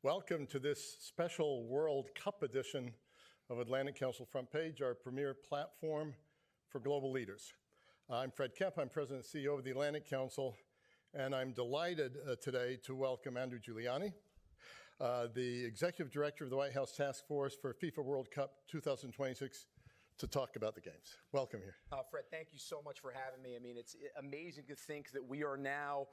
Welcome to this special World Cup edition of Atlantic Council Front Page, our premier platform for global leaders. I'm Fred Kemp, I'm President and CEO of the Atlantic Council, and I'm delighted today to welcome Andrew Giuliani, the Executive Director of the White House Task Force for FIFA World Cup 2026, to talk about the games. Welcome here. Fred, thank you so much for having me. I mean, it's amazing to think that we are now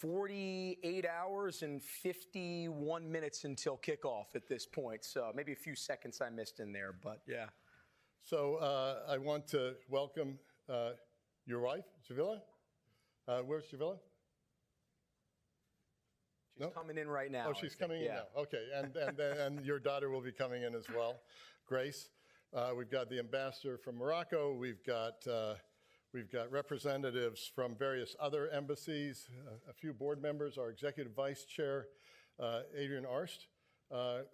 48 hours and 51 minutes until kickoff at this point. So maybe a few seconds I missed in there, but yeah. So I want to welcome your wife, Javilla. Where's Javilla? She's coming in right now. Oh, she's coming in now. Okay, and your daughter will be coming in as well, Grace. We've got the ambassador from Morocco. We've got representatives from various other embassies, a few board members, our executive vice chair, Adrian Arst,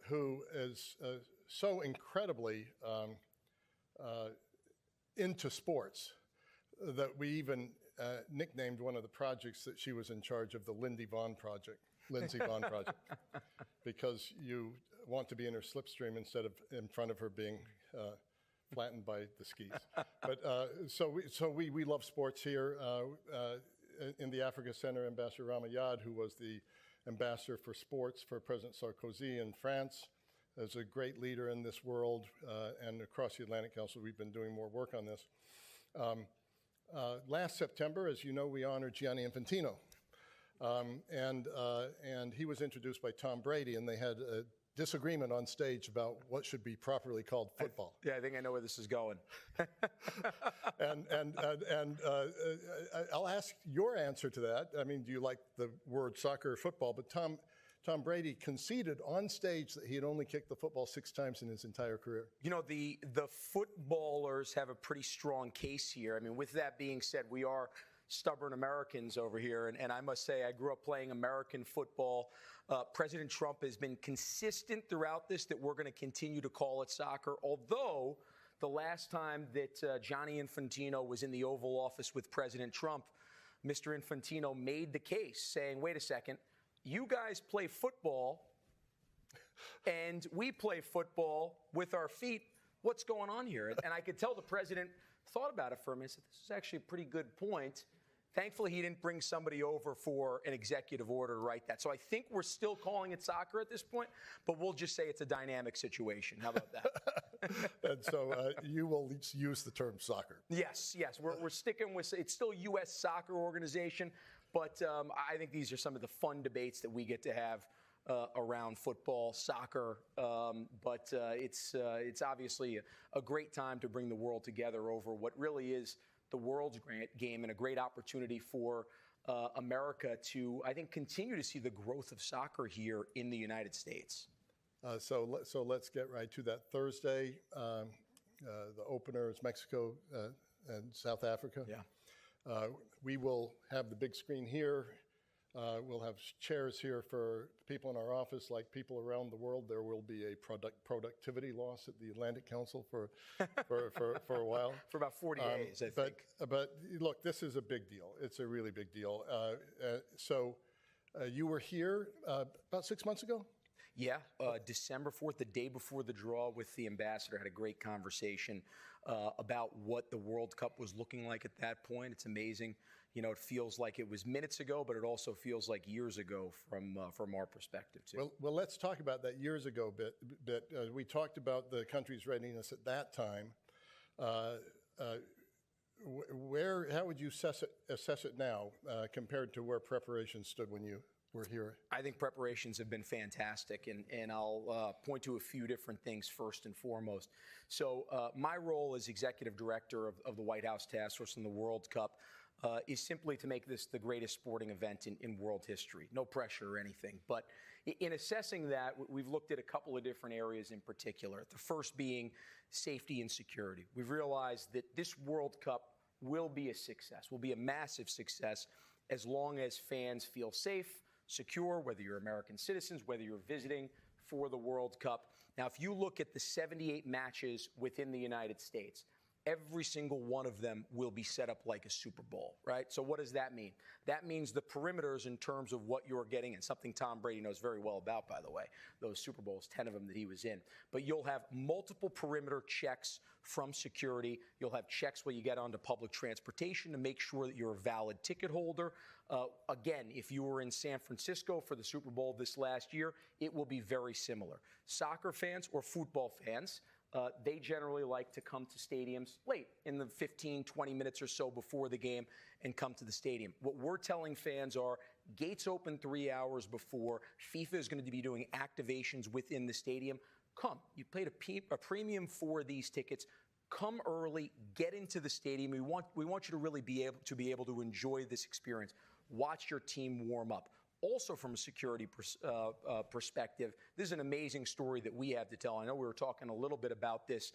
who is so incredibly into sports that we even nicknamed one of the projects that she was in charge of the Lindsey Vonn Project, because you want to be in her slipstream instead of in front of her being flattened by the skis. But so we love sports here. In the Africa Center, Ambassador Ramayad, who was the ambassador for sports for President Sarkozy in France, is a great leader in this world. And across the Atlantic Council, we've been doing more work on this. Last September, as you know, we honored Gianni Infantino. And he was introduced by Tom Brady, and they had a disagreement on stage about what should be properly called football. I think I know where this is going. and I'll ask your answer to that. I mean, do you like the word soccer or football? But Tom Brady conceded on stage that he had only kicked the football 6 times in his entire career. You know, the footballers have a pretty strong case here. I mean, with that being said, we are stubborn Americans over here. And I must say, I grew up playing American football. President Trump has been consistent throughout this that we're going to continue to call it soccer, although the last time that Gianni Infantino was in the Oval Office with President Trump, Mr. Infantino made the case saying, wait a second, you guys play football and we play football with our feet. What's going on here? And I could tell the president thought about it for a minute. Said, this is actually a pretty good point. Thankfully, he didn't bring somebody over for an executive order to write that. So I think we're still calling it soccer at this point, but we'll just say it's a dynamic situation. How about that? And so you will use the term soccer. Yes. We're sticking with it's still U.S. Soccer Organization, but I think these are some of the fun debates that we get to have around football, soccer, but it's obviously a great time to bring the world together over what really is the world's great game and a great opportunity for America to, I think, continue to see the growth of soccer here in the United States. So let's get right to that. Thursday, the opener is Mexico and South Africa. Yeah. We will have the big screen here. We'll have chairs here for people in our office, like people around the world. There will be a productivity loss at the Atlantic Council for a while. For about 40 days, I think. But look, this is a big deal. It's a really big deal. So you were here about 6 months ago? Yeah, December 4th, the day before the draw with the ambassador, had a great conversation about what the World Cup was looking like at that point. It's amazing. You know, it feels like it was minutes ago, but it also feels like years ago from our perspective, too. Well, let's talk about that years ago bit. We talked about the country's readiness at that time. How would you assess it now compared to where preparations stood when you were here? I think preparations have been fantastic, and I'll point to a few different things first and foremost. So my role as executive director of the White House Task Force in the World Cup is simply to make this the greatest sporting event in world history. No pressure or anything. But in assessing that, we've looked at a couple of different areas in particular. The first being safety and security. We've realized that this World Cup will be a success, will be a massive success, as long as fans feel safe, secure, whether you're American citizens, whether you're visiting for the World Cup. Now, if you look at the 78 matches within the United States, every single one of them will be set up like a Super Bowl, right? So what does that mean? That means the perimeters in terms of what you're getting, and something Tom Brady knows very well about, by the way, those Super Bowls, 10 of them that he was in. But you'll have multiple perimeter checks from security. You'll have checks where you get onto public transportation to make sure that you're a valid ticket holder. Again, if you were in San Francisco for the Super Bowl this last year, it will be very similar. Soccer fans or football fans, they generally like to come to stadiums late in the 15, 20 minutes or so before the game and come to the stadium. What we're telling fans are gates open 3 hours before. FIFA is going to be doing activations within the stadium. Come. You paid a premium for these tickets. Come early. Get into the stadium. We want you to really be able to enjoy this experience. Watch your team warm up. Also, from a security perspective, this is an amazing story that we have to tell. I know we were talking a little bit about this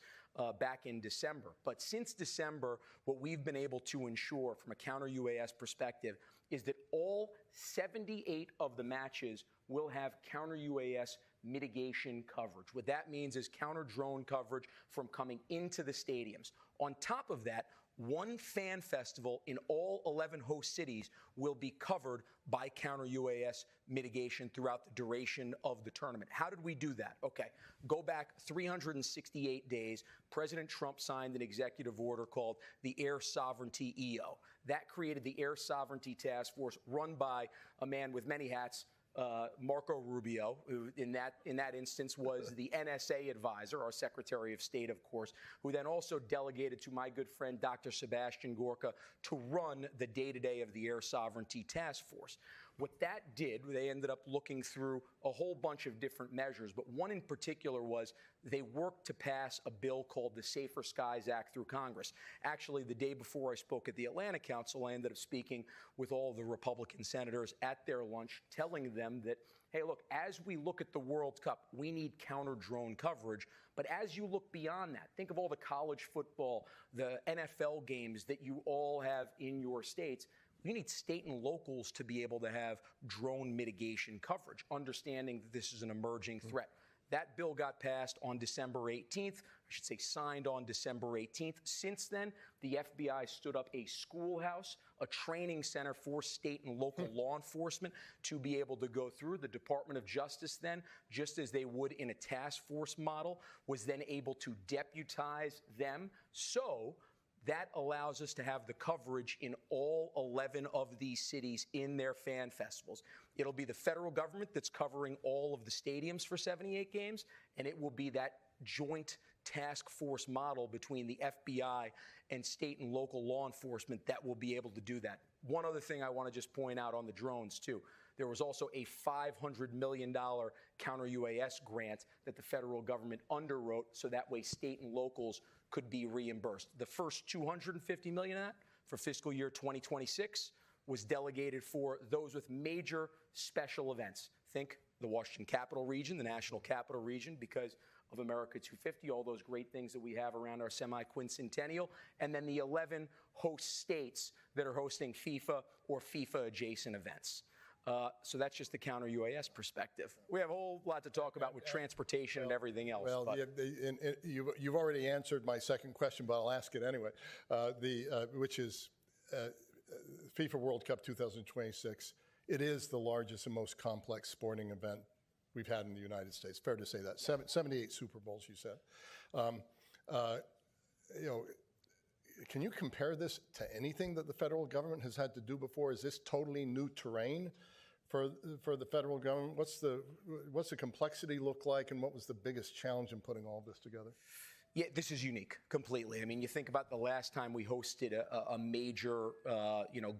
back in December, but since December, what we've been able to ensure from a counter-UAS perspective is that all 78 of the matches will have counter-UAS mitigation coverage. What that means is counter-drone coverage from coming into the stadiums. On top of that, one fan festival in all 11 host cities will be covered by counter-UAS mitigation throughout the duration of the tournament. How did we do that? Okay, go back 368 days. President Trump signed an executive order called the Air Sovereignty EO. That created the Air Sovereignty Task Force run by a man with many hats, Marco Rubio, who in that instance was the NSA advisor, our Secretary of State, of course, who then also delegated to my good friend Dr. Sebastian Gorka to run the day-to-day of the Air Sovereignty Task Force. What that did, they ended up looking through a whole bunch of different measures, but one in particular was they worked to pass a bill called the Safer Skies Act through Congress. Actually, the day before I spoke at the Atlantic Council, I ended up speaking with all the Republican senators at their lunch, telling them that, hey, look, as we look at the World Cup, we need counter-drone coverage. But as you look beyond that, think of all the college football, the NFL games that you all have in your states. You need state and locals to be able to have drone mitigation coverage, understanding that this is an emerging threat. That bill got passed on December 18th. I should say signed on December 18th. Since then, the FBI stood up a schoolhouse, a training center for state and local law enforcement to be able to go through. The Department of Justice then, just as they would in a task force model, was then able to deputize them. So that allows us to have the coverage in all 11 of these cities in their fan festivals. It'll be the federal government that's covering all of the stadiums for 78 games, and it will be that joint task force model between the FBI and state and local law enforcement that will be able to do that. One other thing I want to just point out on the drones, too. There was also a $500 million counter-UAS grant that the federal government underwrote so that way state and locals could be reimbursed. The first $250 million of that for fiscal year 2026 was delegated for those with major special events. Think the Washington Capital Region, the National Capital Region, because of America 250, all those great things that we have around our semi-quincentennial, and then the 11 host states that are hosting FIFA or FIFA-adjacent events. So that's just the counter-UAS perspective. We have a whole lot to talk about with transportation and everything else. Well, you've already answered my second question, but I'll ask it anyway, which is FIFA World Cup 2026. It is the largest and most complex sporting event we've had in the United States. Fair to say that. 78 Super Bowls, you said. Can you compare this to anything that the federal government has had to do before? Is this totally new terrain for the federal government? What's the complexity look like, and what was the biggest challenge in putting all this together? Yeah, this is unique completely. I mean, you think about the last time we hosted a major,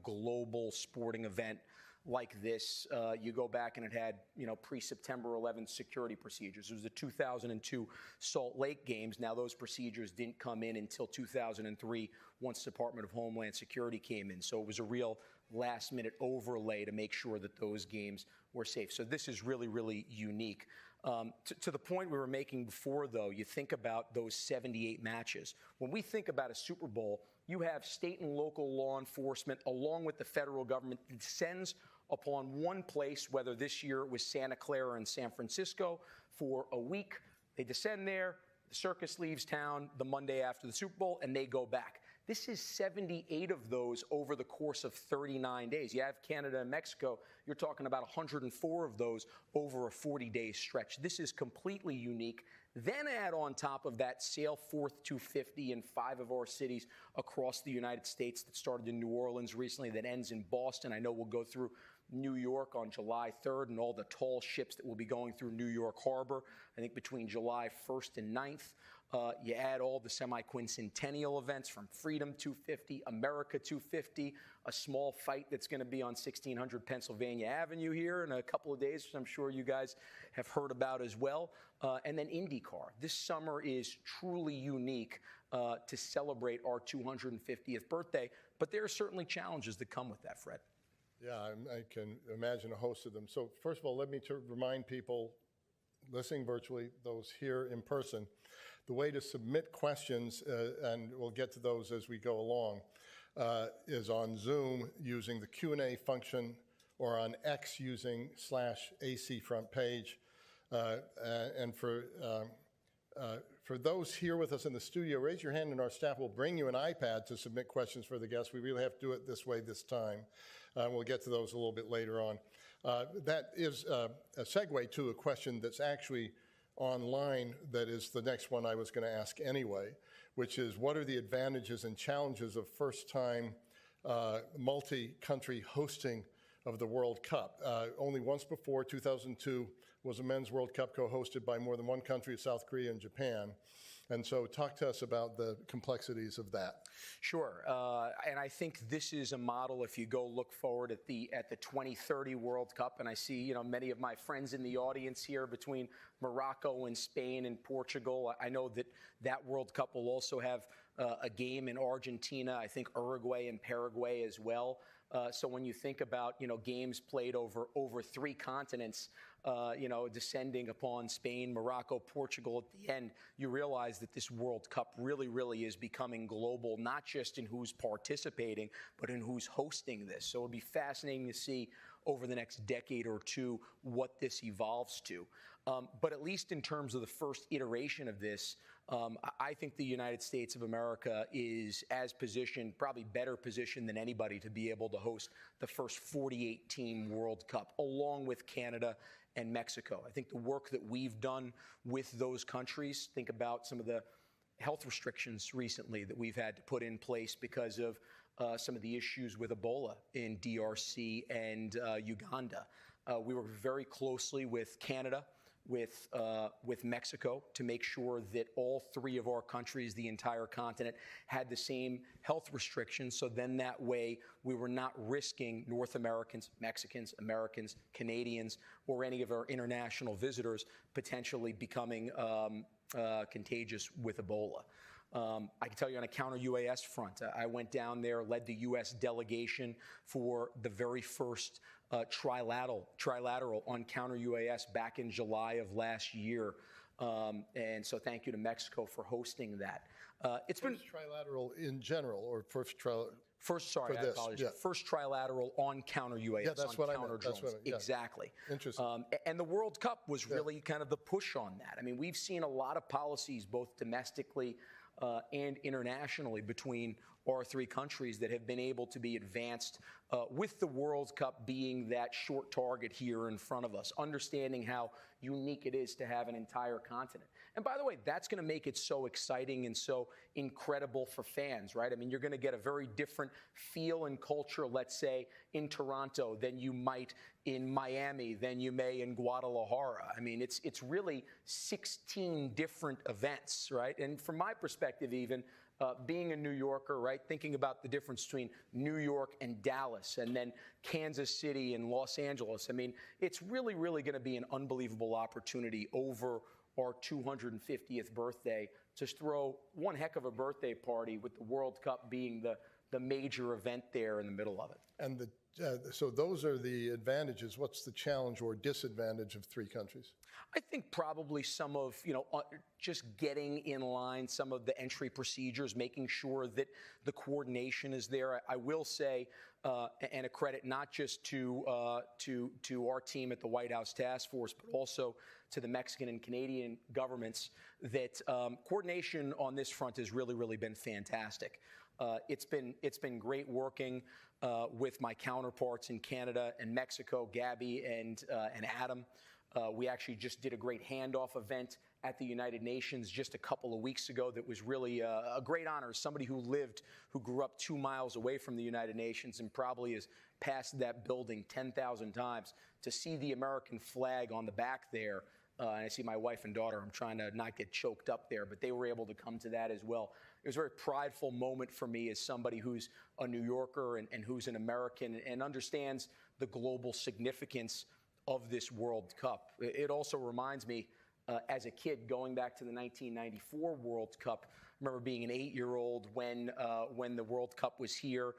global sporting event like this. You go back and it had, pre-September 11th security procedures. It was the 2002 Salt Lake Games. Now, those procedures didn't come in until 2003 once Department of Homeland Security came in. So it was a real last-minute overlay to make sure that those games were safe. So this is really, really unique. To the point we were making before, though, you think about those 78 matches. When we think about a Super Bowl, you have state and local law enforcement along with the federal government that descends upon one place, whether this year it was Santa Clara and San Francisco, for a week. They descend there, The circus leaves town the Monday after the Super Bowl, and they go back. This is 78 of those over the course of 39 days. You have Canada and Mexico. You're talking about 104 of those over a 40-day stretch. This is completely unique. Then add on top of that Sail Forth 250 in 5 of our cities across the United States that started in New Orleans recently, that ends in Boston. I know we'll go through New York on July 3rd and all the tall ships that will be going through New York Harbor, I think between July 1st and 9th. You add all the semi-quincentennial events from Freedom 250, America 250, a small fight that's going to be on 1600 Pennsylvania Avenue here in a couple of days, which I'm sure you guys have heard about as well. And then IndyCar. This summer is truly unique to celebrate our 250th birthday, but there are certainly challenges that come with that, Fred. Yeah, I can imagine a host of them. So first of all, let me remind people listening virtually, those here in person, the way to submit questions, and we'll get to those as we go along, is on Zoom using the Q&A function, or on X using /AC front page. And for those here with us in the studio, raise your hand and our staff will bring you an iPad to submit questions for the guests. We really have to do it this way this time. We'll get to those a little bit later on. That is a segue to a question that's actually online, that is the next one I was going to ask anyway, which is, what are the advantages and challenges of first-time multi-country hosting of the World Cup? Only once before, 2002, was a Men's World Cup co-hosted by more than one country, South Korea and Japan. And so talk to us about the complexities of that. Sure, and I think this is a model. If you go look forward at the 2030 World Cup, and I see many of my friends in the audience here between Morocco and Spain and Portugal. I know that World Cup will also have a game in Argentina, I think Uruguay and Paraguay as well. So when you think about games played over 3 continents, descending upon Spain, Morocco, Portugal at the end, you realize that this World Cup really is becoming global, not just in who's participating, but in who's hosting this. So it'll be fascinating to see over the next decade or two what this evolves to. But at least in terms of the first iteration of this, I think the United States of America is as positioned, probably better positioned than anybody, to be able to host the first 48-team World Cup, along with Canada and Mexico. I think the work that we've done with those countries, think about some of the health restrictions recently that we've had to put in place because of some of the issues with Ebola in DRC and Uganda. We work very closely with Canada, with Mexico, to make sure that all 3 of our countries, the entire continent, had the same health restrictions. So then that way we were not risking North Americans, Mexicans, Americans, Canadians, or any of our international visitors potentially becoming contagious with Ebola. I can tell you on a counter-UAS front, I went down there, led the U.S. delegation for the very first trilateral on counter-UAS back in July of last year. And so thank you to Mexico for hosting that. It's first trilateral in general, or first trilateral? I apologize. Yeah. First trilateral on counter-UAS, yeah, that's on what counter drones. Yeah. Exactly. Interesting. And the World Cup was really kind of the push on that. I mean, we've seen a lot of policies, both domestically and internationally, between our 3 countries that have been able to be advanced with the World Cup being that short target here in front of us, understanding how unique it is to have an entire continent. And by the way, that's going to make it so exciting and so incredible for fans, right? I mean, you're going to get a very different feel and culture, let's say, in Toronto than you might in Miami, than you may in Guadalajara. I mean, it's really 16 different events, right? And from my perspective, even, being a New Yorker, right, thinking about the difference between New York and Dallas, and then Kansas City and Los Angeles. I mean, it's really going to be an unbelievable opportunity over our 250th birthday to throw one heck of a birthday party, with the World Cup being the major event there in the middle of it. And the So those are the advantages. What's the challenge or disadvantage of 3 countries? I think probably some of, just getting in line, some of the entry procedures, making sure that the coordination is there. I will say, and a credit not just to our team at the White House Task Force, but also to the Mexican and Canadian governments, that coordination on this front has really, really been fantastic. It's been great working with my counterparts in Canada and Mexico, Gabby and Adam. We actually just did a great handoff event at the United Nations just a couple of weeks ago that was really a great honor. As somebody who grew up 2 miles away from the United Nations and probably has passed that building 10,000 times, to see the American flag on the back there. And I see my wife and daughter. I'm trying to not get choked up there, but they were able to come to that as well. It was a very prideful moment for me as somebody who's a New Yorker and who's an American and understands the global significance of this World Cup. It also reminds me, as a kid, going back to the 1994 World Cup, I remember being an 8-year-old when the World Cup was here.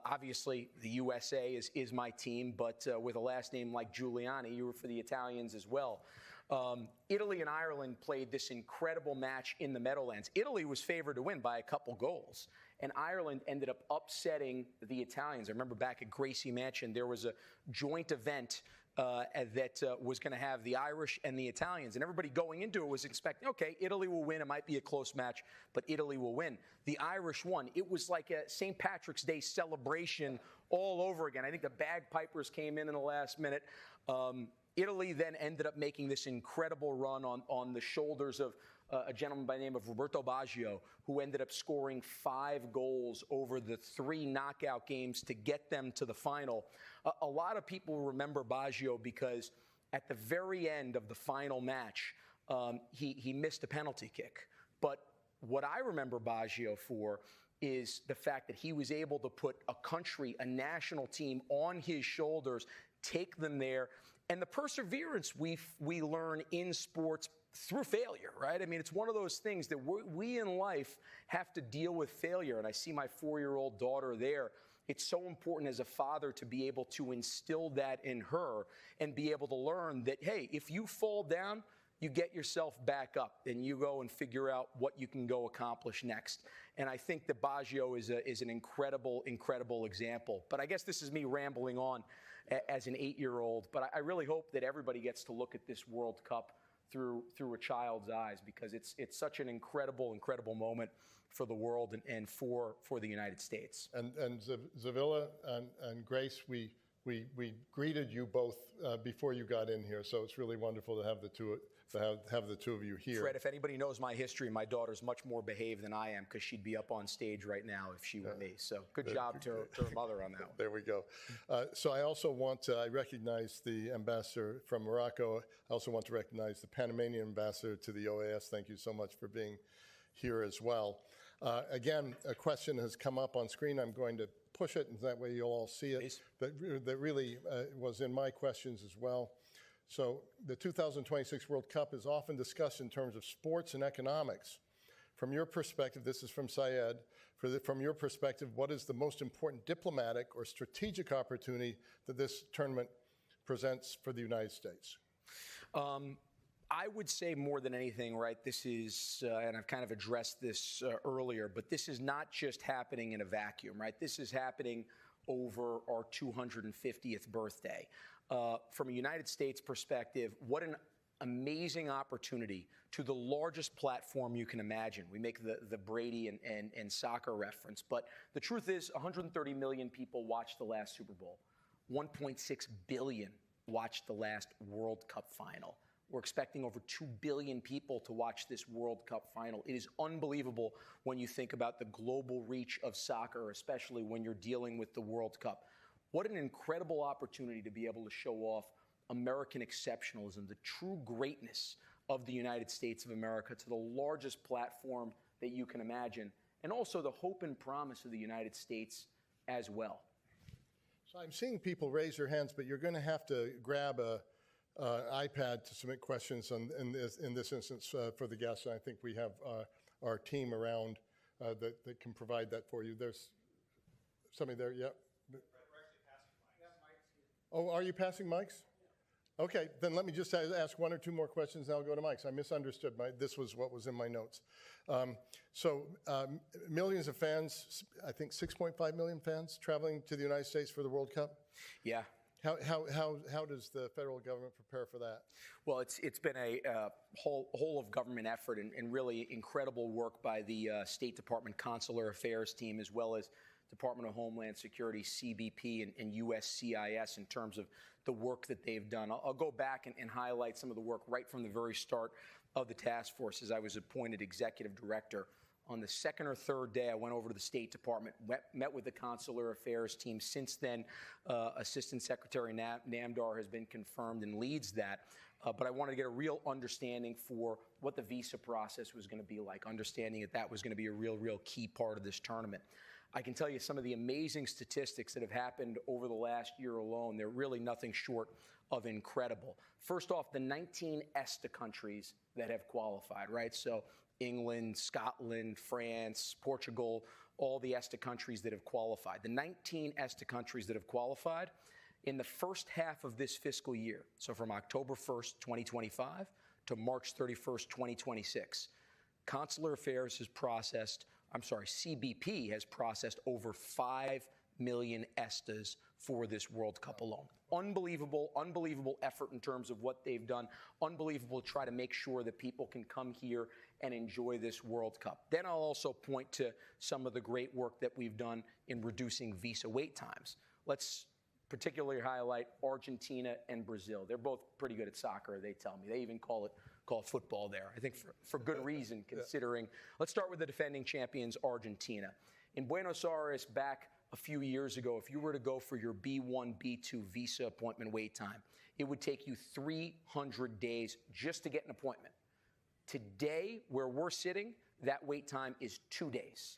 Obviously, the USA is my team, but with a last name like Giuliani, you were for the Italians as well. Italy and Ireland played this incredible match in the Meadowlands. Italy was favored to win by a couple goals, and Ireland ended up upsetting the Italians. I remember back at Gracie Mansion, there was a joint event that was going to have the Irish and the Italians, and everybody going into it was expecting, okay, Italy will win. It might be a close match, but Italy will win. The Irish won. It was like a St. Patrick's Day celebration all over again. I think the bagpipers came in the last minute. Italy then ended up making this incredible run on the shoulders of a gentleman by the name of Roberto Baggio, who ended up scoring 5 goals over the 3 knockout games to get them to the final. A lot of people remember Baggio because at the very end of the final match, he missed a penalty kick. But what I remember Baggio for is the fact that he was able to put a country, a national team on his shoulders, take them there. And the perseverance we learn in sports through failure, right? I mean, it's one of those things that we in life have to deal with failure. And I see my 4-year-old daughter there. It's so important as a father to be able to instill that in her and be able to learn that, hey, if you fall down, you get yourself back up and you go and figure out what you can go accomplish next. And I think that Baggio is an incredible, incredible example. But I guess this is me rambling on as an 8-year-old. But I really hope that everybody gets to look at this World Cup through a child's eyes, because it's such an incredible, incredible moment for the world and for the United States. And Zavila and Grace, we greeted you both before you got in here, so it's really wonderful to have the two of you here. Fred, if anybody knows my history, my daughter's much more behaved than I am, because she'd be up on stage right now if she were me. So good job to her mother on that one. There we go. So I also I recognize the ambassador from Morocco. I also want to recognize the Panamanian ambassador to the OAS. Thank you so much for being here as well. Again, a question has come up on screen. I'm going to push it, and that way you'll all see it. That really was in my questions as well. So the 2026 World Cup is often discussed in terms of sports and economics. From your perspective, this is from Syed, from your perspective, what is the most important diplomatic or strategic opportunity that this tournament presents for the United States? I would say more than anything, right, this is, and I've kind of addressed this earlier, but this is not just happening in a vacuum, right? This is happening over our 250th birthday. From a United States perspective, what an amazing opportunity to the largest platform you can imagine. We make the Brady and soccer reference, but the truth is 130 million people watched the last Super Bowl. 1.6 billion watched the last World Cup final. We're expecting over 2 billion people to watch this World Cup final. It is unbelievable when you think about the global reach of soccer, especially when you're dealing with the World Cup. What an incredible opportunity to be able to show off American exceptionalism, the true greatness of the United States of America to the largest platform that you can imagine, and also the hope and promise of the United States as well. So I'm seeing people raise their hands, but you're going to have to grab a iPad to submit questions in this instance for the guests. And I think we have our team around that can provide that for you. There's somebody there, yeah. We're actually passing mics. Oh, are you passing mics? Okay, then let me just ask one or two more questions, and I'll go to mics. I misunderstood. This was what was in my notes. Millions of fans, I think 6.5 million fans traveling to the United States for the World Cup. Yeah. How does the federal government prepare for that? Well, it's been a whole of government effort and really incredible work by the State Department Consular Affairs team, as well as Department of Homeland Security, CBP, and USCIS in terms of the work that they've done. I'll go back and highlight some of the work right from the very start of the task force as I was appointed executive director. On the second or third day, I went over to the State Department, met with the Consular Affairs team. Since then, Assistant Secretary Namdar has been confirmed and leads that. But I wanted to get a real understanding for what the visa process was going to be like, understanding that was going to be a real key part of this tournament. I can tell you some of the amazing statistics that have happened over the last year alone. They're really nothing short of incredible. First off, the 19 ESTA countries that have qualified, right? So England, Scotland, France, Portugal, all the ESTA countries that have qualified. The 19 ESTA countries that have qualified in the first half of this fiscal year, so from October 1st, 2025 to March 31st, 2026, Consular Affairs has processed, CBP has processed over 5 million ESTAs for this World Cup alone. Unbelievable effort in terms of what they've done. Unbelievable to try to make sure that people can come here and enjoy this World Cup. Then I'll also point to some of the great work that we've done in reducing visa wait times. Let's particularly highlight Argentina and Brazil. They're both pretty good at soccer, they tell me. They even call it football there, I think for good reason, considering. Let's start with the defending champions, Argentina. In Buenos Aires back a few years ago, if you were to go for your B1, B2 visa appointment wait time, it would take you 300 days just to get an appointment. Today, where we're sitting, that wait time is 2 days.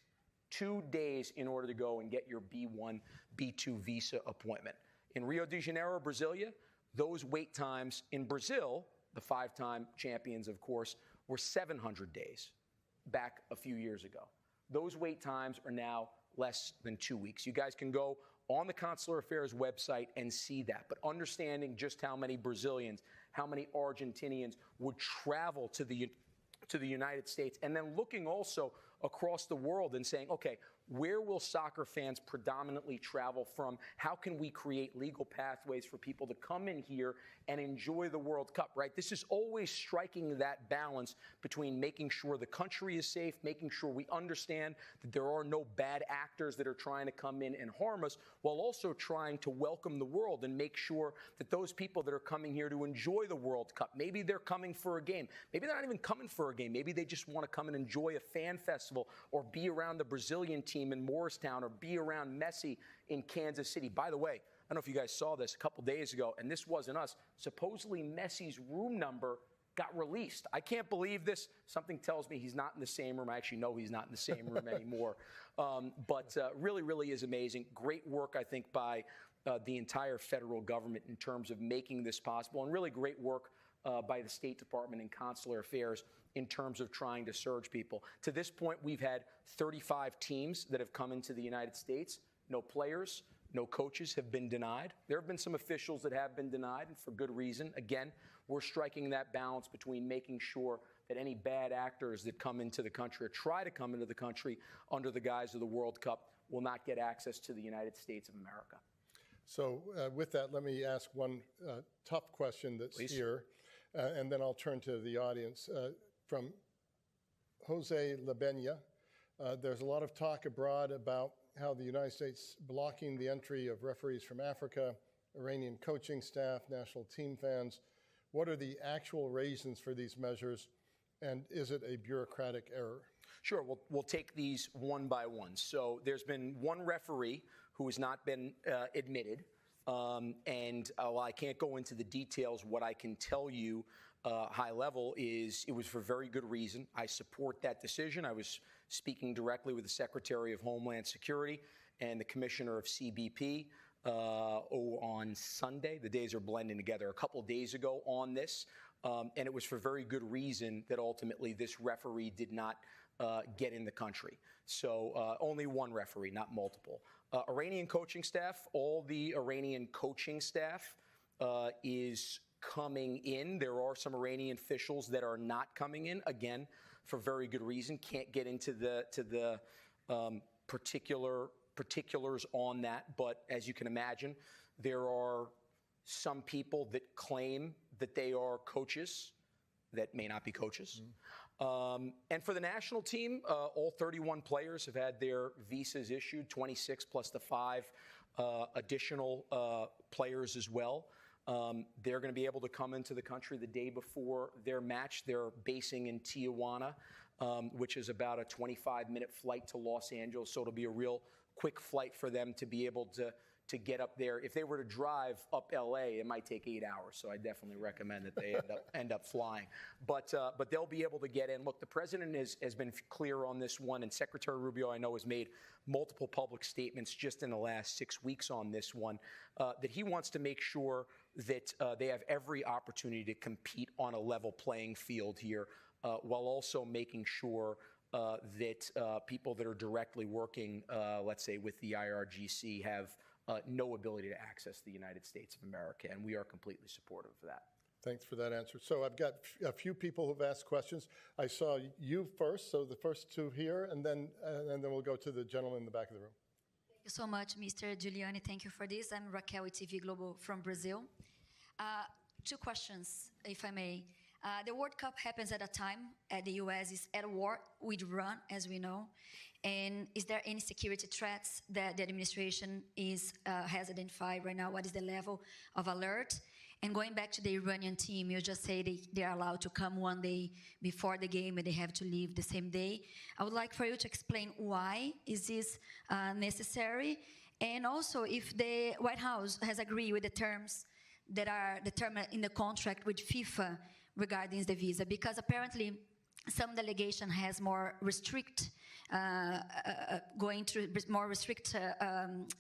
2 days in order to go and get your B1, B2 visa appointment. In Rio de Janeiro, Brasilia, those wait times in Brazil, the five-time champions, of course, were 700 days back a few years ago. Those wait times are now less than 2 weeks. You guys can go on the Consular Affairs website and see that. But understanding just how many Brazilians, how many Argentinians would travel to the United States, and then looking also across the world and saying, okay, where will soccer fans predominantly travel from? How can we create legal pathways for people to come in here and enjoy the World Cup, right? This is always striking that balance between making sure the country is safe, making sure we understand that there are no bad actors that are trying to come in and harm us, while also trying to welcome the world and make sure that those people that are coming here to enjoy the World Cup, maybe they're coming for a game, maybe they're not even coming for a game, maybe they just want to come and enjoy a fan festival or be around the Brazilian team in Morristown or be around Messi in Kansas City. By the way, I don't know if you guys saw this a couple days ago, and this wasn't us. Supposedly Messi's room number got released. I can't believe this. Something tells me he's not in the same room. I actually know he's not in the same room anymore. But really is amazing. Great work, I think, by the entire federal government in terms of making this possible, and really great work by the State Department and Consular Affairs in terms of trying to surge people. To this point, we've had 35 teams that have come into the United States. No players, no coaches have been denied. There have been some officials that have been denied, and for good reason. Again, we're striking that balance between making sure that any bad actors that come into the country or try to come into the country under the guise of the World Cup will not get access to the United States of America. So with that, let me ask one tough question that's Please. here, and then I'll turn to the audience. From Jose Labenia, there's a lot of talk abroad about how the United States blocking the entry of referees from Africa, Iranian coaching staff, national team fans. What are the actual reasons for these measures, and is it a bureaucratic error? Sure, we'll take these one by one. So there's been one referee who has not been admitted, and while I can't go into the details, what I can tell you high level is it was for very good reason. I support that decision. I was speaking directly with the Secretary of Homeland Security and the Commissioner of CBP on Sunday. The days are blending together. A couple days ago on this, and it was for very good reason that ultimately this referee did not get in the country. So only one referee, not multiple. Iranian coaching staff, all the Iranian coaching staff is coming in. There are some Iranian officials that are not coming in, again, for very good reason. Can't get into the particulars on that, but as you can imagine, there are some people that claim that they are coaches that may not be coaches. And for the national team, all 31 players have had their visas issued, 26 plus the 5 additional players as well. They're going to be able to come into the country the day before their match. They're basing in Tijuana, which is about a 25-minute flight to Los Angeles. So it'll be a real quick flight for them to be able to get up there. If they were to drive up LA, it might take 8 hours. So I definitely recommend that they end up flying. But they'll be able to get in. Look, the president has been clear on this one, and Secretary Rubio, I know, has made multiple public statements just in the last 6 weeks on this one, that he wants to make sure that they have every opportunity to compete on a level playing field here, while also making sure that people that are directly working, let's say, with the IRGC have no ability to access the United States of America, and we are completely supportive of that. Thanks for that answer. So I've got a few people who've asked questions. I saw you first, so the first two here, and then we'll go to the gentleman in the back of the room. Thank you so much, Mr. Giuliani. Thank you for this. I'm Raquel with TV Global from Brazil. Two questions, if I may. The World Cup happens at a time the U.S. is at war with Iran, as we know. And is there any security threats that the administration has identified right now? What is the level of alert? And going back to the Iranian team, you just say they are allowed to come one day before the game and they have to leave the same day. I would like for you to explain why is this necessary, and also if the White House has agreed with the terms that are determined in the contract with FIFA regarding the visa, because apparently some delegation has more restrict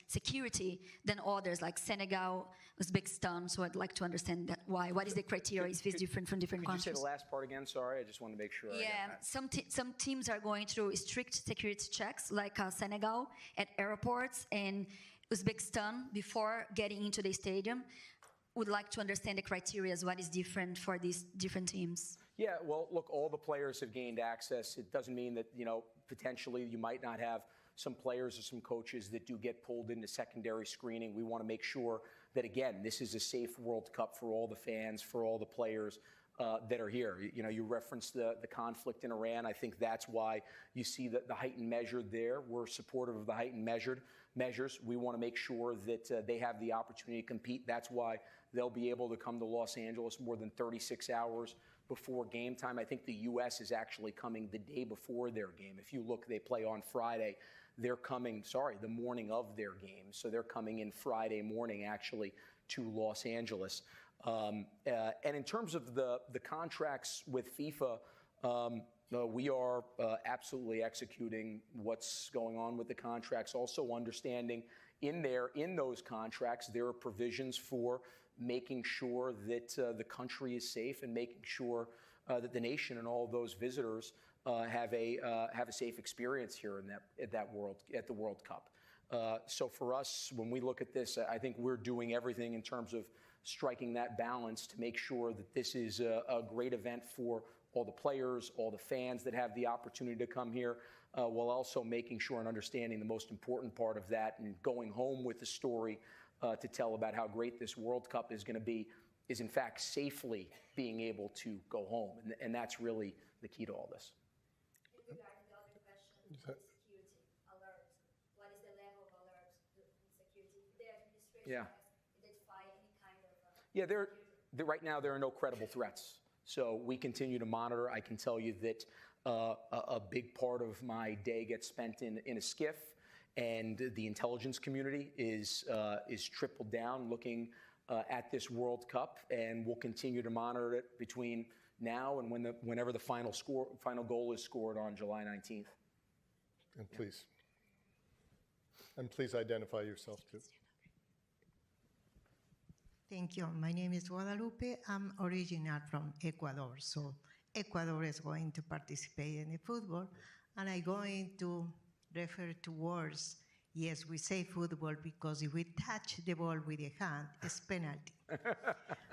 security than others, like Senegal, Uzbekistan. So I'd like to understand that why. What is the criteria? Is this different from different countries? Could you say the last part again? Sorry, I just want to make sure. Yeah, some teams are going through strict security checks, like Senegal at airports and Uzbekistan before getting into the stadium. Would like to understand the criteria, what is different for these different teams. Yeah, well, look, all the players have gained access. It doesn't mean that, potentially you might not have some players or some coaches that do get pulled into secondary screening. We want to make sure that, again, this is a safe World Cup for all the fans, for all the players that are here. You referenced the conflict in Iran. I think that's why you see the heightened measure there. We're supportive of the heightened measures. We want to make sure that they have the opportunity to compete. That's why they'll be able to come to Los Angeles more than 36 hours before game time. I think the U.S. is actually coming the day before their game. If you look, they play on Friday. They're coming, the morning of their game. So they're coming in Friday morning, actually, to Los Angeles. And in terms of the contracts with FIFA, we are absolutely executing what's going on with the contracts, also understanding in those contracts, there are provisions for making sure that the country is safe and making sure that the nation and all of those visitors have a safe experience here at the World Cup. So for us, when we look at this, I think we're doing everything in terms of striking that balance to make sure that this is a great event for all the players, all the fans that have the opportunity to come here, while also making sure and understanding the most important part of that and going home with the story to tell about how great this World Cup is going to be, is in fact safely being able to go home. And that's really the key to all this. Regarding the other question, security alert, what is the level of alert in security? The administration has identified any kind of right now there are no credible threats. So we continue to monitor. I can tell you that a big part of my day gets spent in a skiff, and the intelligence community is tripled down looking at this World Cup, and we'll continue to monitor it between now and whenever the final goal is scored on July 19th. And please identify yourself too. Thank you. My name is Guadalupe. I'm original from Ecuador, so Ecuador is going to participate in the football, and I'm going to refer to words Yes, we say football because if we touch the ball with the hand, it's penalty.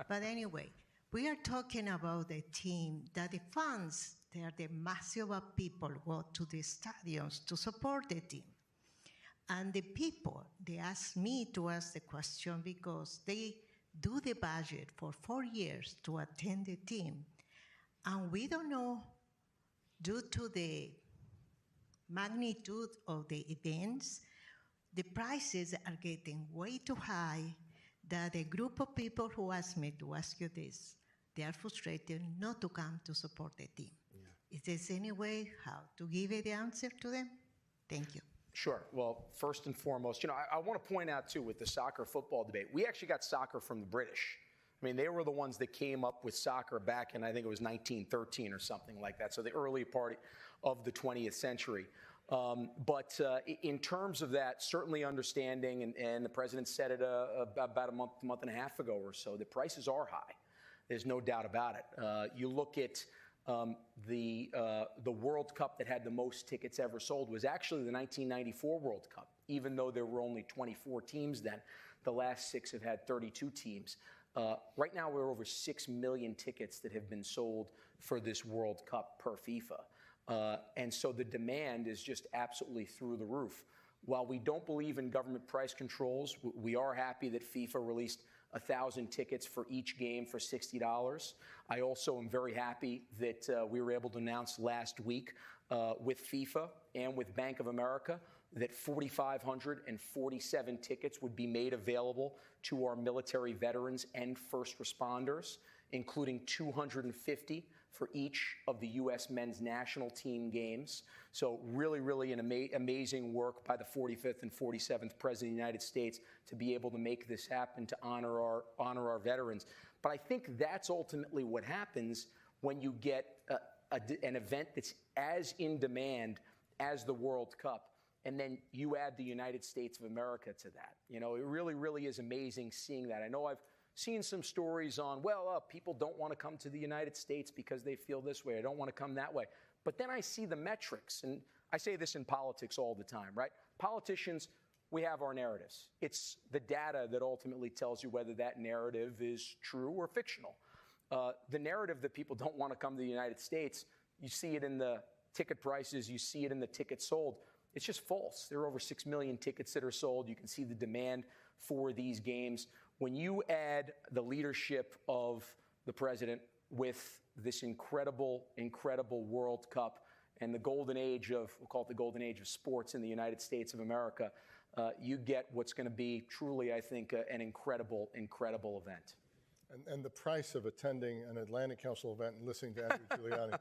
But anyway, we are talking about a team that the fans, they are the massive of people go to the stadiums to support the team. And the people, they ask me to ask the question because they do the budget for 4 years to attend the team. And we don't know, due to the magnitude of the events, the prices are getting way too high that a group of people who asked me to ask you this, they are frustrated not to come to support the team. Yeah. Is there any way how to give the answer to them? Thank you. Sure. Well, first and foremost, I want to point out, too, with the soccer-football debate, we actually got soccer from the British. I mean, they were the ones that came up with soccer back in, I think it was 1913 or something like that, so the early part of the 20th century. But in terms of that, certainly understanding, and the president said it about a month and a half ago or so, the prices are high. There's no doubt about it. You look at the World Cup that had the most tickets ever sold was actually the 1994 World Cup, even though there were only 24 teams then. The last 6 have had 32 teams. Right now, we're over 6 million tickets that have been sold for this World Cup per FIFA. And so the demand is just absolutely through the roof. While we don't believe in government price controls, we are happy that FIFA released 1,000 tickets for each game for $60. I also am very happy that we were able to announce last week with FIFA and with Bank of America that 4,547 tickets would be made available to our military veterans and first responders, including 250 for each of the U.S. men's national team games. So really, really an amazing work by the 45th and 47th President of the United States to be able to make this happen, to honor our veterans. But I think that's ultimately what happens when you get an event that's as in demand as the World Cup, and then you add the United States of America to that. It really, really is amazing seeing that. I know I've seen some stories on, people don't want to come to the United States because they feel this way. I don't want to come that way. But then I see the metrics, and I say this in politics all the time, right? Politicians, we have our narratives. It's the data that ultimately tells you whether that narrative is true or fictional. The narrative that people don't want to come to the United States, you see it in the ticket prices, you see it in the tickets sold. It's just false. There are over 6 million tickets that are sold. You can see the demand for these games. When you add the leadership of the president with this incredible, incredible World Cup and the golden age of, we'll call it the golden age of sports in the United States of America, you get what's going to be truly, I think, an incredible, incredible event. And the price of attending an Atlantic Council event and listening to Andrew Giuliani,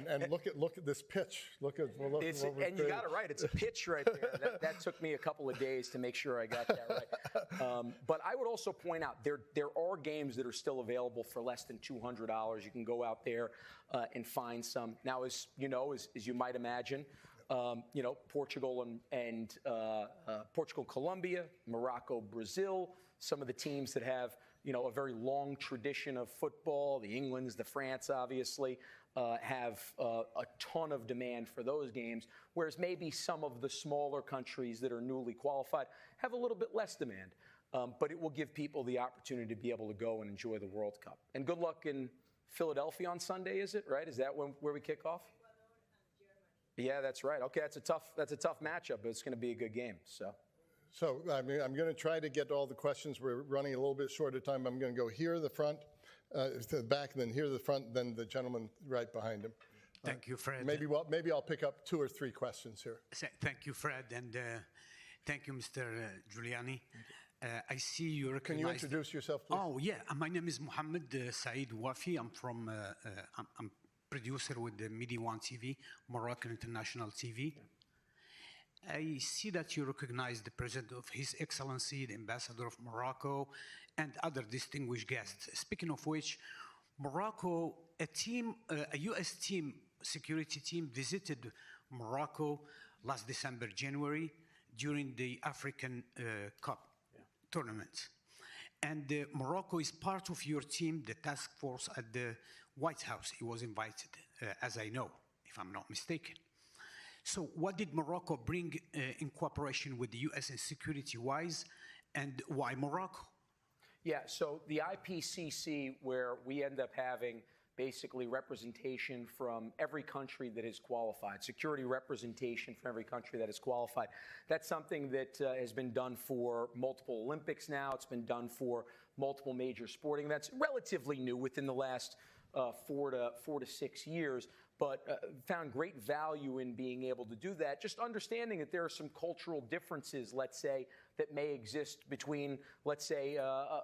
and look at this pitch. Look at what we've and you got it right. It's a pitch right there. That took me a couple of days to make sure I got that right. But I would also point out there are games that are still available for less than $200. You can go out there and find some. Now, as you know, as you might imagine, Portugal and Portugal, Colombia, Morocco, Brazil, some of the teams that have a very long tradition of football, the Englands, the France, obviously, have a ton of demand for those games, whereas maybe some of the smaller countries that are newly qualified have a little bit less demand. But it will give people the opportunity to be able to go and enjoy the World Cup. And good luck in Philadelphia on Sunday, is it, right? Is that where we kick off? Yeah, that's right. Okay, that's a tough matchup, but it's going to be a good game. So I'm going to try to get all the questions. We're running a little bit short of time. I'm going to go here, the front, to the back, and then here, the front, then the gentleman right behind him. Thank you, Fred. Maybe I'll pick up 2 or 3 questions here. Thank you, Fred, and thank you, Mr. Giuliani. I see you recognize. Can you introduce yourself, please? Oh yeah, my name is Mohammed Saeed Wafi. I'm from. I'm producer with the Midi One TV, Moroccan International TV. I see that you recognize the President of His Excellency, the Ambassador of Morocco, and other distinguished guests. Speaking of which, Morocco, a U.S. team, security team, visited Morocco last December, January, during the African Cup tournament. And Morocco is part of your team, the task force at the White House. He was invited, as I know, if I'm not mistaken. So what did Morocco bring in cooperation with the U.S. in security-wise, and why Morocco? Yeah, so the IPCC, where we end up having basically representation from every country that is qualified, security representation from every country that is qualified. That's something that has been done for multiple Olympics now. It's been done for multiple major sporting events, relatively new within the last 4 to 6 years, but found great value in being able to do that. Just understanding that there are some cultural differences, let's say, that may exist between, let's say,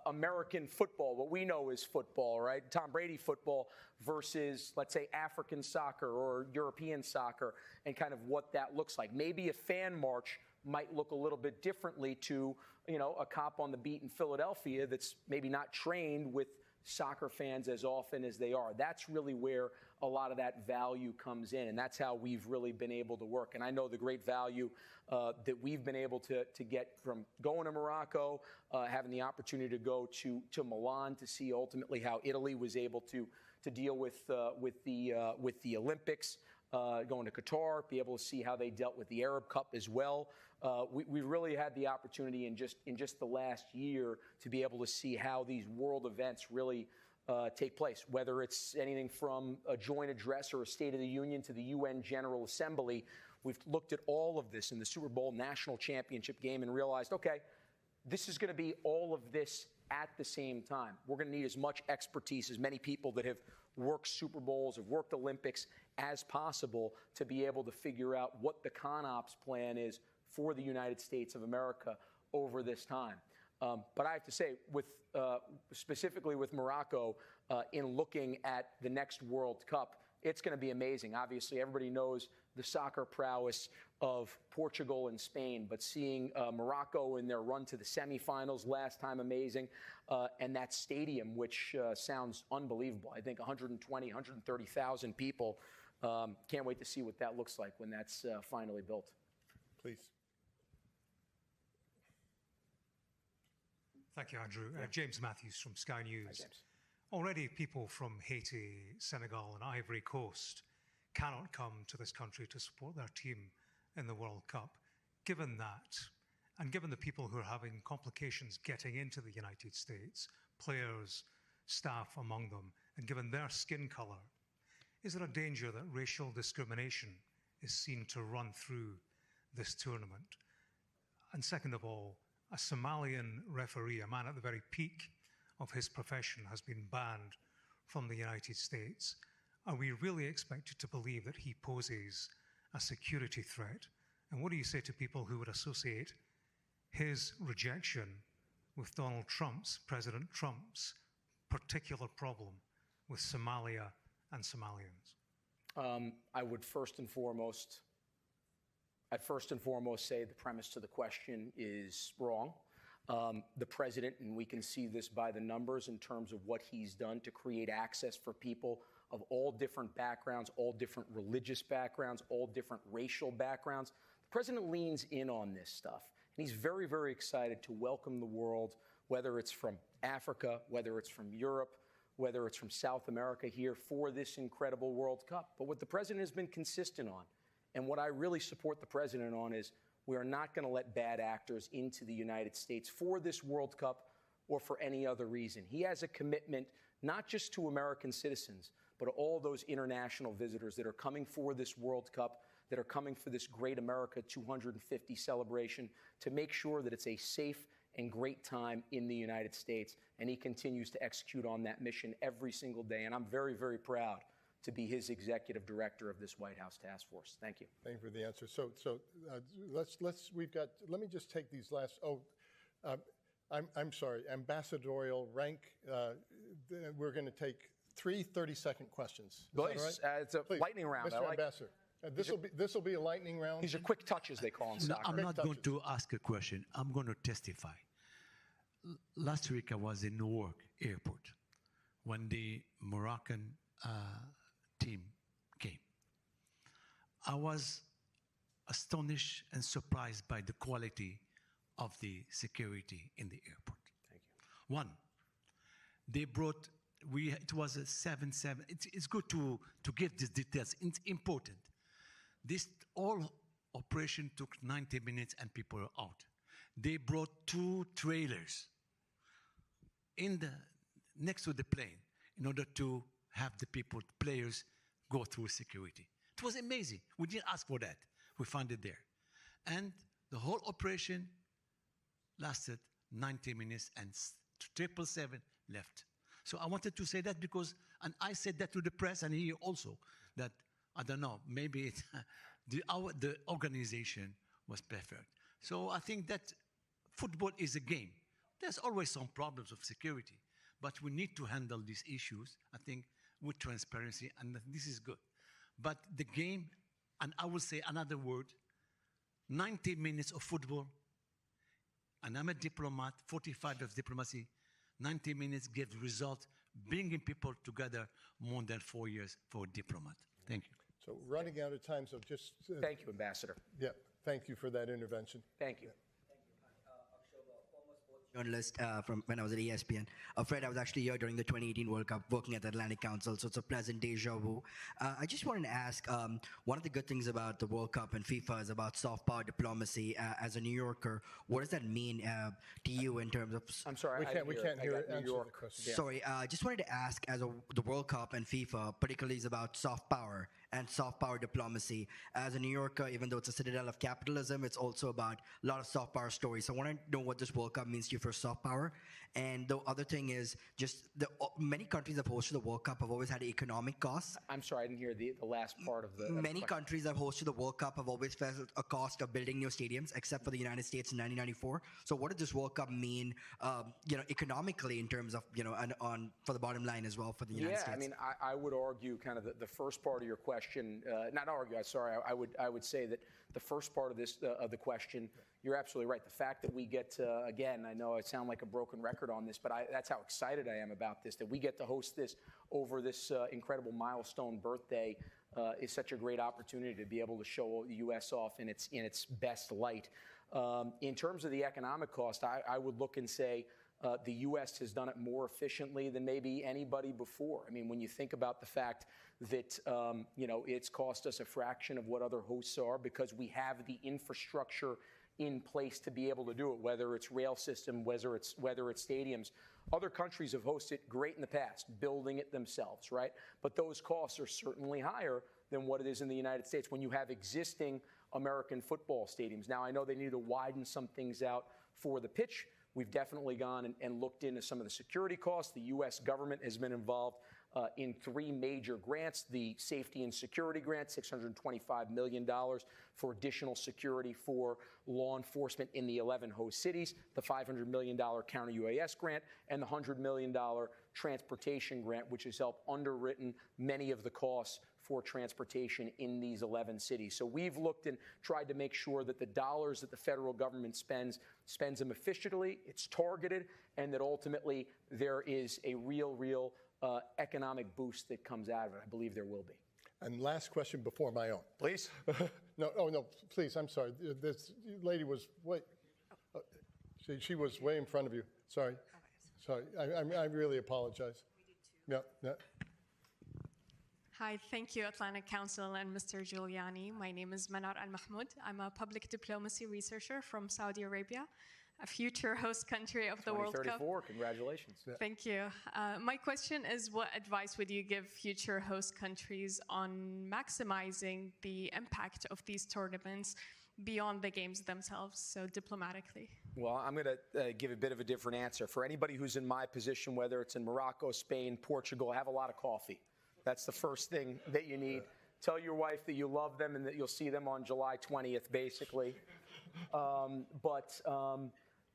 American football, what we know is football, right? Tom Brady football versus, let's say, African soccer or European soccer, and kind of what that looks like. Maybe a fan march might look a little bit differently to, a cop on the beat in Philadelphia that's maybe not trained with soccer fans as often as they are. That's really where a lot of that value comes in, and that's how we've really been able to work. And I know the great value that we've been able to get from going to Morocco, having the opportunity to go to Milan to see ultimately how Italy was able to deal with the Olympics, going to Qatar, be able to see how they dealt with the Arab Cup as well. We really had the opportunity in just the last year to be able to see how these world events really take place, whether it's anything from a joint address or a State of the Union to the UN General Assembly. We've looked at all of this in the Super Bowl national championship game and realized, okay, this is going to be all of this at the same time. We're going to need as much expertise, as many people that have worked Super Bowls, have worked Olympics as possible to be able to figure out what the CONOPS plan is for the United States of America over this time. But I have to say, specifically with Morocco, in looking at the next World Cup, it's going to be amazing. Obviously, everybody knows the soccer prowess of Portugal and Spain, but seeing Morocco in their run to the semifinals last time, amazing, and that stadium, which sounds unbelievable. I think 120, 130,000 people. Can't wait to see what that looks like when that's finally built. Please. Thank you, Andrew. James Matthews from Sky News. Hi, James. Already people from Haiti, Senegal and Ivory Coast cannot come to this country to support their team in the World Cup. Given that, and given the people who are having complications getting into the United States, players, staff among them, and given their skin color, is there a danger that racial discrimination is seen to run through this tournament? And second of all, a Somalian referee, a man at the very peak of his profession, has been banned from the United States. Are we really expected to believe that he poses a security threat? And what do you say to people who would associate his rejection with President Trump's particular problem with Somalia and Somalians? I'd first and foremost say the premise to the question is wrong. The president, and we can see this by the numbers in terms of what he's done to create access for people of all different backgrounds, all different religious backgrounds, all different racial backgrounds. The president leans in on this stuff, and he's very, very excited to welcome the world, whether it's from Africa, whether it's from Europe, whether it's from South America here for this incredible World Cup. But what the president has been consistent on, and what I really support the president on, is we are not going to let bad actors into the United States for this World Cup or for any other reason. He has a commitment not just to American citizens, but to all those international visitors that are coming for this World Cup, that are coming for this Great America 250 celebration, to make sure that it's a safe and great time in the United States. And he continues to execute on that mission every single day. And I'm very, very proud to be his executive director of this White House task force. Thank you. Thank you for the answer. Let me just take these last. I'm sorry, ambassadorial rank. We're going to take 3 30-second questions. Please, it's a Please, lightning round. Mr. Ambassador. This will be a lightning round. These are quick touches, they call them No, soccer. I'm not going to ask a question. I'm going to testify. Last week I was in Newark airport when the Moroccan team came. I was astonished and surprised by the quality of the security in the airport. Thank you. One, they brought, it was a 7-7. It's good to give these details. It's important. This all operation took 90 minutes and people are out. They brought 2 trailers next to the plane in order to have the players go through security. It was amazing. We didn't ask for that. We found it there. And the whole operation lasted 90 minutes and 777 left. So I wanted to say that because, and I said that to the press and here also, that, I don't know, maybe the organization was perfect. So I think that football is a game. There's always some problems of security, but we need to handle these issues, I think, with transparency, and this is good. But the game, and I will say another word, 90 minutes of football, and I'm a diplomat, 45 of diplomacy, 90 minutes gives result, bringing people together more than 4 years for a diplomat. Thank you. So running out of time, so just... Thank you, Ambassador. Yeah, thank you for that intervention. Thank you. Journalist from when I was at ESPN. Fred, I was actually here during the 2018 World Cup working at the Atlantic Council, so it's a pleasant deja vu. I just wanted to ask, one of the good things about the World Cup and FIFA is about soft power diplomacy. As a New Yorker, what does that mean to you in terms of... I'm sorry, we can't hear it. Answer the question. Yeah. Sorry, I just wanted to ask, the World Cup and FIFA particularly is about soft power and soft power diplomacy. As a New Yorker, even though it's a citadel of capitalism, it's also about a lot of soft power stories. So I want to know what this World Cup means to you for soft power. And the other thing is just many countries that hosted the World Cup have always had economic costs. I'm sorry, I didn't hear the last part of the... Many countries that hosted the World Cup have always felt a cost of building new stadiums, except for the United States in 1994. So what does this World Cup mean, economically in terms of, and for the bottom line as well for the United States? Yeah, I mean, I would argue kind of the first part of your question, not argue, sorry, I would say that the first part of the question, you're absolutely right. The fact that we get to, again, I know I sound like a broken record on this, but that's how excited I am about this, that we get to host this over this incredible milestone birthday is such a great opportunity to be able to show the U.S. off in its best light. In terms of the economic cost, I would look and say the U.S. has done it more efficiently than maybe anybody before. I mean, when you think about the fact that, it's cost us a fraction of what other hosts are because we have the infrastructure in place to be able to do it, whether it's rail system, whether it's stadiums. Other countries have hosted great in the past, building it themselves, right? But those costs are certainly higher than what it is in the United States when you have existing American football stadiums. Now, I know they need to widen some things out for the pitch. We've definitely gone and looked into some of the security costs. The U.S. government has been involved in 3 major grants. The Safety and Security Grant, $625 million for additional security for law enforcement in the 11 host cities, the $500 million counter-UAS grant, and the $100 million transportation grant, which has helped underwritten many of the costs for transportation in these 11 cities. So we've looked and tried to make sure that the dollars that the federal government spends them efficiently, it's targeted, and that ultimately there is a real economic boost that comes out of it. I believe there will be. And last question before my own. Please. No, please, I'm sorry. This lady was she was way in front of you. Sorry. Sorry, I really apologize. We did too. Yeah. Hi, thank you, Atlantic Council and Mr. Giuliani. My name is Manar Al-Mahmoud. I'm a public diplomacy researcher from Saudi Arabia, a future host country of the World Cup. 2034, congratulations. Thank you. My question is, what advice would you give future host countries on maximizing the impact of these tournaments beyond the games themselves, so diplomatically? Well, I'm going to give a bit of a different answer. For anybody who's in my position, whether it's in Morocco, Spain, Portugal, have a lot of coffee. That's the first thing that you need. Tell your wife that you love them and that you'll see them on July 20th, basically.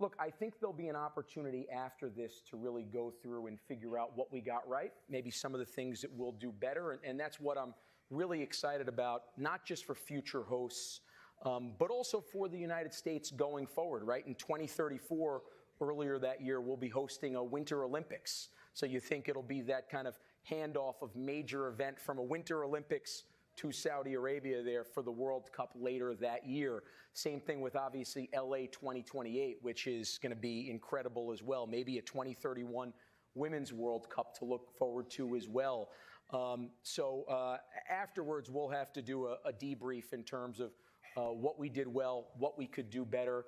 Look, I think there'll be an opportunity after this to really go through and figure out what we got right, maybe some of the things that we'll do better. And that's what I'm really excited about, not just for future hosts, but also for the United States going forward, right? In 2034, earlier that year, we'll be hosting a Winter Olympics. So you think it'll be that kind of handoff of major event from a Winter Olympics to Saudi Arabia there for the World Cup later that year. Same thing with obviously LA 2028, which is going to be incredible as well. Maybe a 2031 Women's World Cup to look forward to as well. Afterwards, we'll have to do a debrief in terms of what we did well, what we could do better.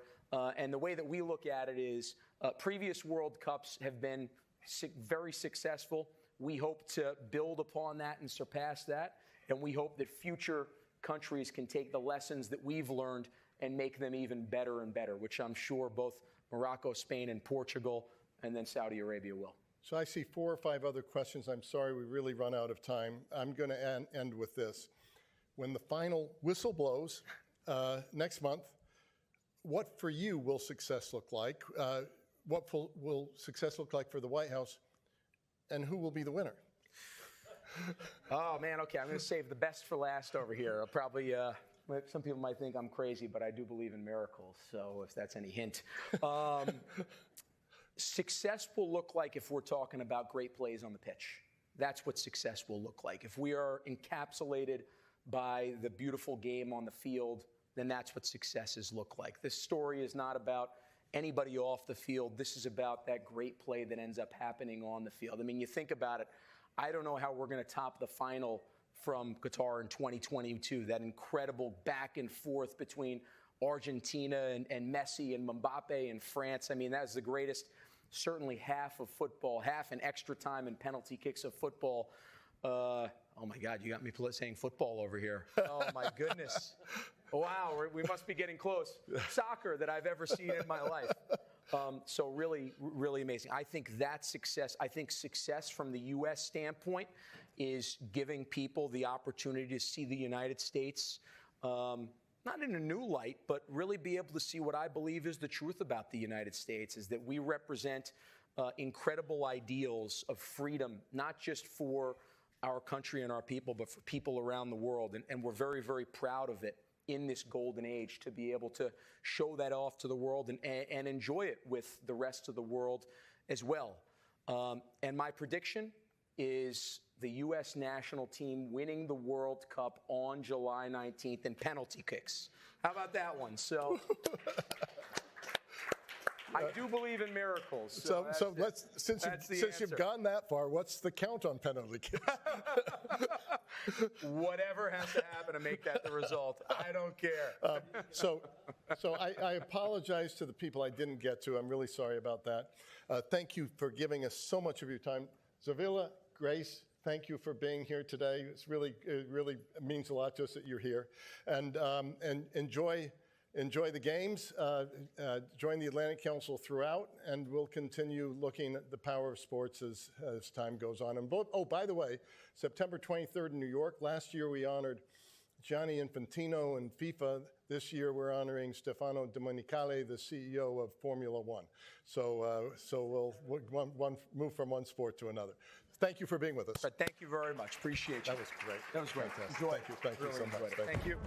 And the way that we look at it is previous World Cups have been very successful. We hope to build upon that and surpass that. And we hope that future countries can take the lessons that we've learned and make them even better and better, which I'm sure both Morocco, Spain, and Portugal, and then Saudi Arabia will. So I see 4 or 5 other questions. I'm sorry, we really run out of time. I'm going to end with this. When the final whistle blows next month, what for you will success look like? What will success look like for the White House? And who will be the winner? Oh, man, okay. I'm going to save the best for last over here. I'll probably, some people might think I'm crazy, but I do believe in miracles, so if that's any hint. Success will look like if we're talking about great plays on the pitch. That's what success will look like. If we are encapsulated by the beautiful game on the field, then that's what successes look like. This story is not about anybody off the field. This is about that great play that ends up happening on the field. I mean, you think about it, I don't know how we're going to top the final from Qatar in 2022, that incredible back and forth between Argentina and Messi and Mbappe and France. I mean, that is the greatest, certainly half of football, half in extra time and penalty kicks of football. Oh, my God, you got me saying football over here. Oh, my goodness. Wow, we must be getting close. Soccer that I've ever seen in my life. So really, really amazing. I think that's success. I think success from the U.S. standpoint is giving people the opportunity to see the United States, not in a new light, but really be able to see what I believe is the truth about the United States, is that we represent incredible ideals of freedom, not just for our country and our people, but for people around the world. And we're very, very proud of it in this golden age to be able to show that off to the world and enjoy it with the rest of the world as well. And my prediction is the U.S. national team winning the World Cup on July 19th in penalty kicks. How about that one? So I do believe in miracles. So let's, since you've gone that far, what's the count on penalty kicks? Whatever has to happen to make that the result. I don't care. So I apologize to the people I didn't get to. I'm really sorry about that. Thank you for giving us so much of your time. Zavila, Grace, thank you for being here today. It really means a lot to us that you're here. And enjoy the games. Join the Atlantic Council throughout, and we'll continue looking at the power of sports as time goes on. And by the way, September 23rd in New York. Last year we honored Gianni Infantino and FIFA. This year we're honoring Stefano Domenicali, the CEO of Formula One. So we'll move from one sport to another. Thank you for being with us. Thank you very much. Appreciate you. That was great. That was great. Fantastic. Enjoy. Thank you Really so much. Thank you.